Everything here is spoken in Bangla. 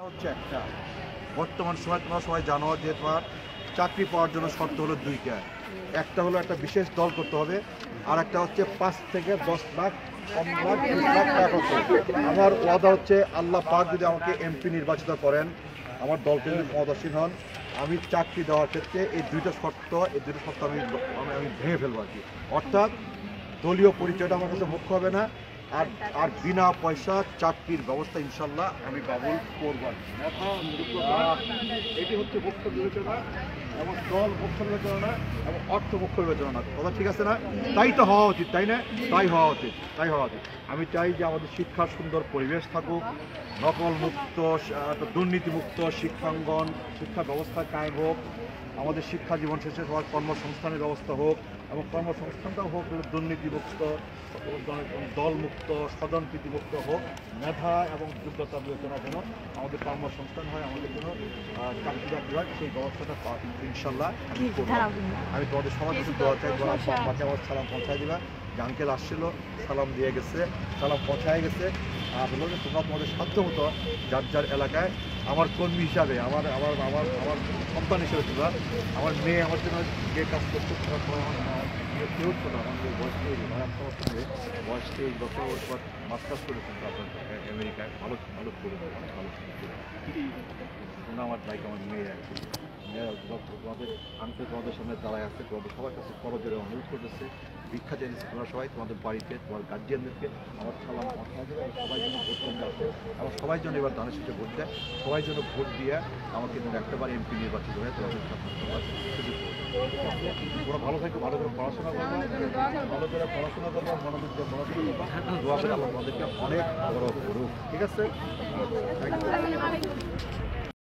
হচ্ছে একটা বর্তমান সময় তোমরা সবাই জানো যে তোমার চাকরি পাওয়ার জন্য শর্ত হলো দুইটা। একটা হলো একটা বিশেষ দল করতে হবে, আর একটা হচ্ছে 5 থেকে 10 লাখ 15 লাখ 20 লাখ টাকা করতে। আমার ওয়াদা হচ্ছে আল্লাহ পাক যদি আমাকে এমপি নির্বাচিত করেন, আমার দলকে যদি ক্ষমতাসীন হন, আমি চাকরি দেওয়ার ক্ষেত্রে এই দুইটা শর্ত আমি ভেঙে ফেলবো আর কি। অর্থাৎ দলীয় পরিচয়টা আমার কাছে মুখ্য হবে না, আর আর বিনা পয়সা চাকরির ব্যবস্থা ইনশাল্লাহ আমি বাবুল করব। এটি হচ্ছে মুখ্য বিবেচনা, এবং দল মুখ্য বিবেচনা এবং অর্থ মুখ্য বিবেচনা না। কথা ঠিক আছে না? তাই তো হওয়া উচিত, তাই না? তাই হওয়া উচিত। আমি চাই যে আমাদের শিক্ষার সুন্দর পরিবেশ থাকুক, নকল মুক্ত দুর্নীতিমুক্ত শিক্ষাঙ্গন, শিক্ষা ব্যবস্থা কায়েম হোক, আমাদের শিক্ষা জীবন শেষে সবার কর্মসংস্থানের ব্যবস্থা হোক, এবং কর্মসংস্থানটাও হোক দুর্নীতিমুক্ত, দলমুক্ত, স্বজনপ্রীতিমুক্ত হোক। মেধা এবং যোগ্যতা বিবেচনা যেন আমাদের কর্মসংস্থান হয়, আমাদের জন্য চাকরি বাকরি হয়, সেই ব্যবস্থাটা ইনশাল্লাহ আমি করব। আমি তোমাদের সবার কিছু দোয়া চাই, মাকে আমার সালাম পৌঁছায় দিবা। যে আঙ্কেল আসছিল, সালাম দিয়ে গেছে, সালাম পৌঁছায় গেছে। আর বললো যে তোমরা তোমাদের সাধ্য মতো যার যার এলাকায় আমার কর্মী হিসাবে, আমার আমার আমার আমার সন্তান হিসেবে তোমরা, আমার মেয়ে আমার জন্য যে কাজ করতে কেউ ছিল না, আমাদের বয়স 23 বছর মাস্টার্স করেছেন আপনার আমেরিকায়, ভালো ভালো করে অনেক ভালো তোমরা আমার দায়িত্ব, আমার মেয়ে আর কি। তোমাদের আনতে তোমাদের সামনে দাঁড়ায় আসছে, তোমাদের সবার কাছে করজোরে অনুরোধ করতেছে, ভিক্ষা চাইছে তোমরা সবাই তোমাদের বাড়িতে, তোমার গার্জিয়ানদেরকে আমার সালাম পৌঁছায় দেবে। সবাই জন্য ভোট কেন্দ্রে আসে, আমার সবাই জন্য এবার দানের সাথে ভোট দেয়, সবাই জন্য ভোট দিয়ে আমাকে যেন একটাবার এমপি নির্বাচিত হয়ে তোমাদের সুযোগ। তোমরা ভালো থাকো, ভালো করে পড়াশোনা করবো, মনোযোগ দিয়ে পড়াশোনা করবো, দোয়া করে আল্লাহ তোমাদেরকে অনেক বড় করুক। ঠিক আছে? Thank you.